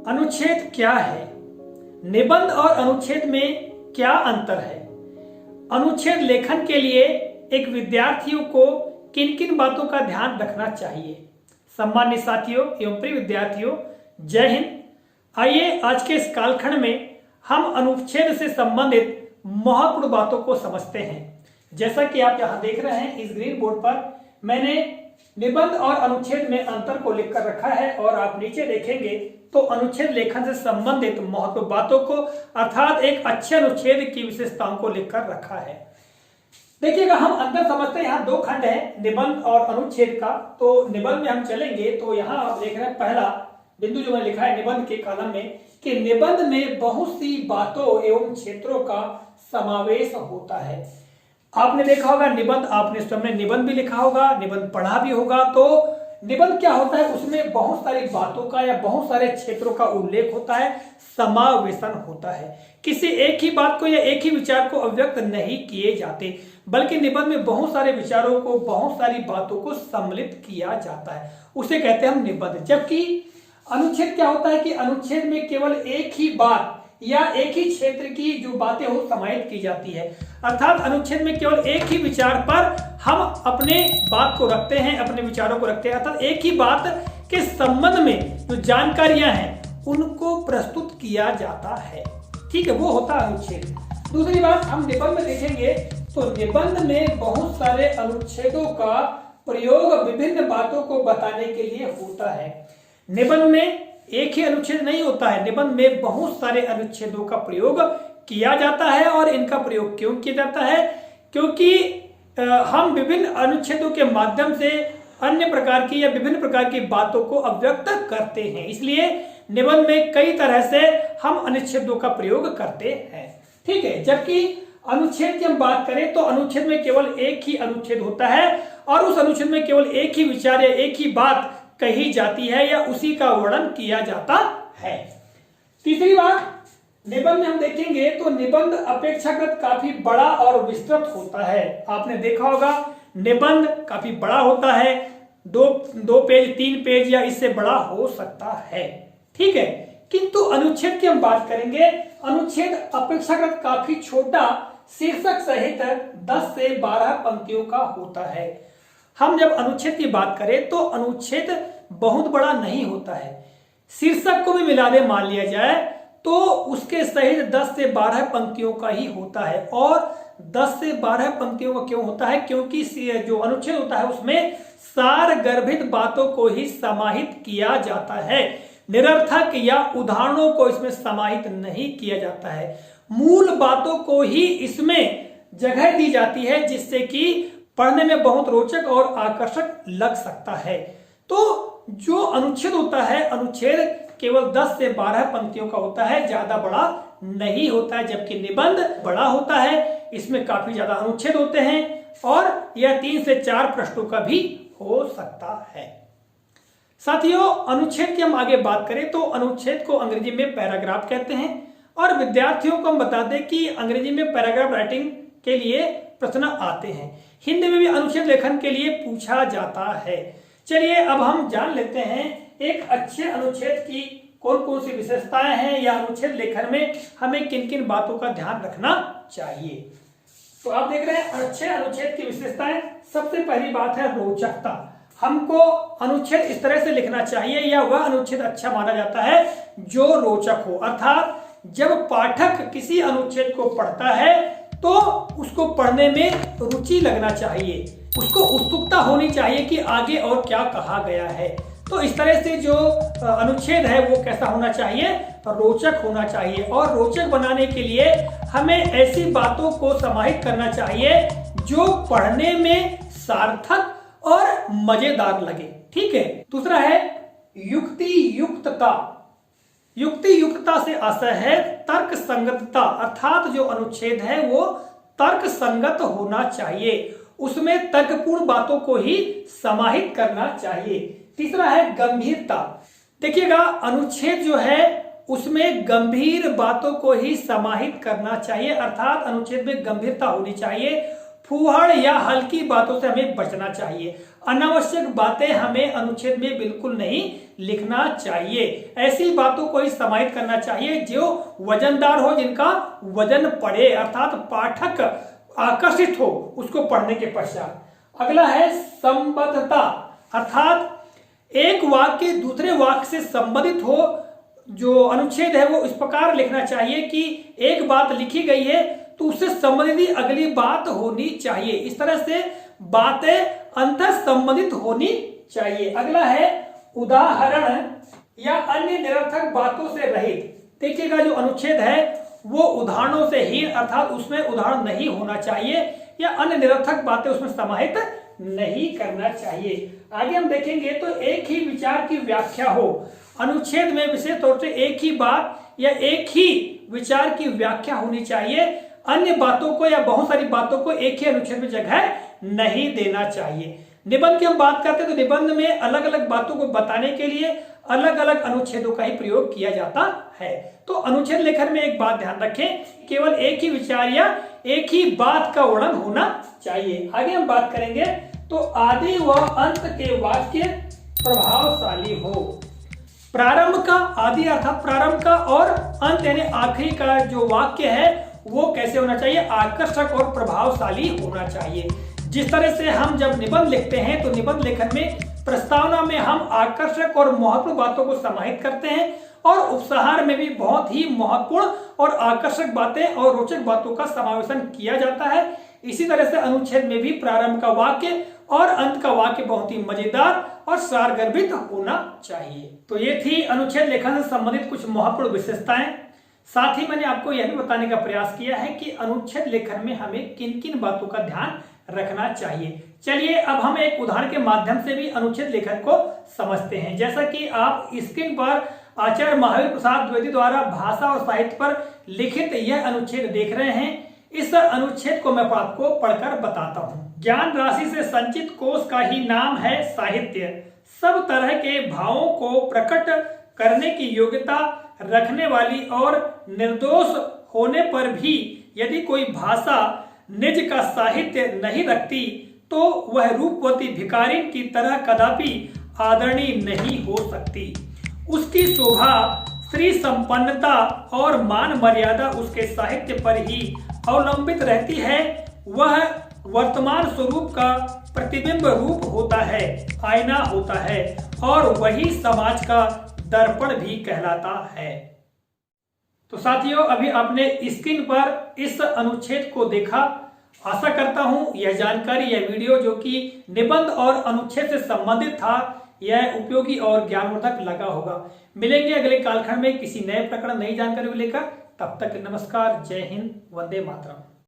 अनुच्छेद क्या है? निबंध और अनुच्छेद में क्या अंतर है? अनुच्छेद लेखन के लिए एक विद्यार्थियों को किन किन बातों का ध्यान रखना चाहिए? सम्मानित साथियों एवं प्रिय विद्यार्थियों, जय हिंद। आइए आज के इस कालखंड में हम अनुच्छेद से संबंधित महत्वपूर्ण बातों को समझते हैं। जैसा कि आप यहाँ देख रहे हैं, इस ग्रीन बोर्ड पर मैंने निबंध और अनुच्छेद में अंतर को लिख कर रखा है और आप नीचे देखेंगे तो अनुच्छेद लेखन से संबंधित महत्वपूर्ण बातों को अर्थात एक अच्छे अनुच्छेद की विशेषताओं को लिखकर रखा है। देखिएगा, हम अंतर समझते हैं। यहाँ दो खंड है, निबंध और अनुच्छेद का। तो निबंध में हम चलेंगे तो यहाँ आप देख रहे हैं पहला बिंदु जो मैंने लिखा है निबंध के कॉलम में कि निबंध में बहुत सी बातों एवं क्षेत्रों का समावेश होता है। आपने देखा होगा निबंध, आपने सामने निबंध भी लिखा होगा, निबंध पढ़ा भी होगा। तो निबंध क्या होता है? उसमें बहुत सारी बातों का या बहुत सारे क्षेत्रों का उल्लेख होता है, समावेशन होता है। किसी एक ही बात को या एक ही विचार को अभिव्यक्त नहीं किए जाते, बल्कि निबंध में बहुत सारे विचारों को, बहुत सारी बातों को सम्मिलित किया जाता है, उसे कहते हैं हम निबंध। जबकि अनुच्छेद क्या होता है कि अनुच्छेद में केवल एक ही बात या एक ही क्षेत्र की जो बातें हो समाहित की जाती है। अर्थात अनुच्छेद में केवल एक ही विचार पर हम अपने बात को रखते हैं, अपने विचारों को रखते हैं। अर्थात एक ही बात के संबंध में जो जानकारियां हैं उनको प्रस्तुत किया जाता है। ठीक है, वो होता है अनुच्छेद। दूसरी बात हम निबंध में देखेंगे तो निबंध में बहुत सारे अनुच्छेदों का प्रयोग विभिन्न बातों को बताने के लिए होता है। निबंध में एक ही अनुच्छेद नहीं होता है, निबंध में बहुत सारे अनुच्छेदों का प्रयोग किया जाता है। और इनका प्रयोग क्यों किया जाता है? क्योंकि हम विभिन्न अनुच्छेदों के माध्यम से अन्य प्रकार की या विभिन्न प्रकार की बातों को अभिव्यक्त करते हैं। इसलिए निबंध में कई तरह से हम अनुच्छेदों का प्रयोग करते हैं। ठीक है, जबकि अनुच्छेद की हम बात करें तो अनुच्छेद में केवल एक ही अनुच्छेद होता है और उस अनुच्छेद में केवल एक ही विचार या एक ही बात कही जाती है या उसी का वर्णन किया जाता है। तीसरी बात, निबंध में हम देखेंगे तो निबंध अपेक्षाकृत काफी बड़ा और विस्तृत होता है। आपने देखा होगा निबंध काफी बड़ा होता है, दो पेज, 3 पेज या इससे बड़ा हो सकता है। ठीक है, किंतु अनुच्छेद की हम बात करेंगे, अनुच्छेद अपेक्षाकृत काफी छोटा, शीर्षक सहित 10 से 12 पंक्तियों का होता है। हम जब अनुच्छेद की बात करें तो अनुच्छेद बहुत बड़ा नहीं होता है। शीर्षक को भी मिला दे मान लिया जाए तो उसके सहित 10 से 12 पंक्तियों का ही होता है। और 10 से 12 पंक्तियों का क्यों होता है? क्योंकि जो अनुच्छेद होता है उसमें सार गर्भित बातों को ही समाहित किया जाता है, निरर्थक या उदाहरणों को इसमें समाहित नहीं किया जाता है। मूल बातों को ही इसमें जगह दी जाती है जिससे कि पढ़ने में बहुत रोचक और आकर्षक लग सकता है। तो जो अनुच्छेद होता है, अनुच्छेद केवल 10 से 12 पंक्तियों का होता है, ज्यादा बड़ा नहीं होता है। जबकि निबंध बड़ा होता है, इसमें काफी ज्यादा अनुच्छेद होते हैं और यह 3 से 4 पृष्ठों का भी हो सकता है। साथियों, अनुच्छेद की हम आगे बात करें तो अनुच्छेद को अंग्रेजी में पैराग्राफ कहते हैं। और विद्यार्थियों को हम बता दें कि अंग्रेजी में पैराग्राफ राइटिंग के लिए प्रश्न आते हैं, हिंदी में भी अनुच्छेद लेखन के लिए पूछा जाता है। चलिए अब हम जान लेते हैं एक अच्छे अनुच्छेद की कौन कौन सी विशेषताएं हैं या अनुच्छेद लेखन में हमें किन किन बातों का ध्यान रखना चाहिए। तो आप देख रहे हैं अच्छे अनुच्छेद की विशेषताएं। सबसे पहली बात है रोचकता। हमको अनुच्छेद इस तरह से लिखना चाहिए या वह अनुच्छेद अच्छा माना जाता है जो रोचक हो। अर्थात जब पाठक किसी अनुच्छेद को पढ़ता है तो उसको पढ़ने में रुचि लगना चाहिए, उसको उत्सुकता होनी चाहिए कि आगे और क्या कहा गया है। तो इस तरह से जो अनुच्छेद है वो कैसा होना चाहिए? रोचक होना चाहिए। और रोचक बनाने के लिए हमें ऐसी बातों को समाहित करना चाहिए जो पढ़ने में सार्थक और मजेदार लगे। ठीक है। दूसरा है युक्ति युक्तता। युक्ति युक्तता से आशय है तर्क संगतता। अर्थात जो अनुच्छेद है वो तर्क संगत होना चाहिए, उसमें तर्कपूर्ण बातों को ही समाहित करना चाहिए। तीसरा है गंभीरता। देखिएगा, अनुच्छेद जो है उसमें गंभीर बातों को ही समाहित करना चाहिए। अर्थात अनुच्छेद में गंभीरता होनी चाहिए। फूहड़ या हल्की बातों से हमें बचना चाहिए। अनावश्यक बातें हमें अनुच्छेद में बिल्कुल नहीं लिखना चाहिए। ऐसी बातों को ही समाहित करना चाहिए जो वजनदार हो, जिनका वजन पड़े, अर्थात पाठक आकर्षित हो उसको पढ़ने के पश्चात। अगला है संबद्धता, अर्थात एक वाक्य दूसरे वाक्य से संबंधित हो। जो अनुच्छेद है वो इस प्रकार लिखना चाहिए कि एक बात लिखी गई है तो उससे संबंधित अगली बात होनी चाहिए। इस तरह से बातें अंतर संबंधित होनी चाहिए। अगला है उदाहरण या अन्य निरर्थक बातों से रहित। देखिएगा जो अनुच्छेद है वो उदाहरणों से हीन, अर्थात उसमें उदाहरण नहीं होना चाहिए या अन्य निरर्थक बातें उसमें समाहित नहीं करना चाहिए। आगे हम देखेंगे तो एक ही विचार की व्याख्या हो। अनुच्छेद में विशेष तौर से एक ही बात या एक ही विचार की व्याख्या होनी चाहिए। अन्य बातों को या बहुत सारी बातों को एक ही अनुच्छेद में जगह नहीं देना चाहिए। निबंध की हम बात करते हैं तो निबंध में अलग अलग बातों को बताने के लिए अलग अलग अनुच्छेदों का ही प्रयोग किया जाता है। तो अनुच्छेद लेखन में एक बात ध्यान रखें, केवल एक ही विचार या एक ही बात का वर्णन होना चाहिए। आगे हम बात करेंगे तो आदि व अंत के वाक्य प्रभावशाली हो। प्रारंभ का, आदि अर्थात प्रारंभ का, और अंत यानी आखिरी का जो वाक्य है वो कैसे होना चाहिए? आकर्षक और प्रभावशाली होना चाहिए। जिस तरह से हम जब निबंध लिखते हैं तो निबंध लेखन में प्रस्तावना में हम आकर्षक और महत्वपूर्ण बातों को समाहित करते हैं और उपसंहार में भी बहुत ही महत्वपूर्ण और आकर्षक बातें और रोचक बातों का समावेशन किया जाता है। इसी तरह से अनुच्छेद में भी प्रारंभ का वाक्य और अंत का वाक्य बहुत ही मजेदार और सारगर्भित होना चाहिए। तो ये थी अनुच्छेद लेखन से संबंधित कुछ महत्वपूर्ण विशेषताएं। साथ ही मैंने आपको यह भी बताने का प्रयास किया है कि अनुच्छेद लेखन में हमें किन किन बातों का ध्यान रखना चाहिए। चलिए अब हम एक उदाहरण के माध्यम से भी अनुच्छेद लेखन को समझते हैं। जैसा कि आप स्क्रीन पर आचार्य महावीर प्रसाद द्विवेदी द्वारा भाषा और साहित्य पर लिखित यह अनुच्छेद देख रहे हैं। इस अनुच्छेद को मैं आपको पढ़कर बताता हूँ। ज्ञान राशि से संचित कोश का ही नाम है साहित्य। सब तरह के भावों को प्रकट करने की योग्यता रखने वाली और निर्दोष होने पर भी यदि कोई भाषा निज का साहित्य नहीं रखती तो वह रूपवती भिखारिन की तरह कदापि आदरणीय नहीं हो सकती। उसकी शोभा, श्री संपन्नता और मान मर्यादा उसके साहित्य पर ही अवलंबित रहती है। वह वर्तमान स्वरूप का प्रतिबिंब रूप होता है, आईना होता है और वही समाज का दर्पण भी कहलाता है। तो साथियों अभी आपने स्क्रीन पर इस अनुच्छेद को देखा। आशा करता हूं यह जानकारी, यह वीडियो जो कि निबंध और अनुच्छेद से संबंधित था, यह उपयोगी और ज्ञानवर्धक लगा होगा। मिलेंगे अगले कालखंड में किसी नए प्रकरण, नई जानकारी को लेकर। तब तक नमस्कार, जय हिंद, वंदे मातरम।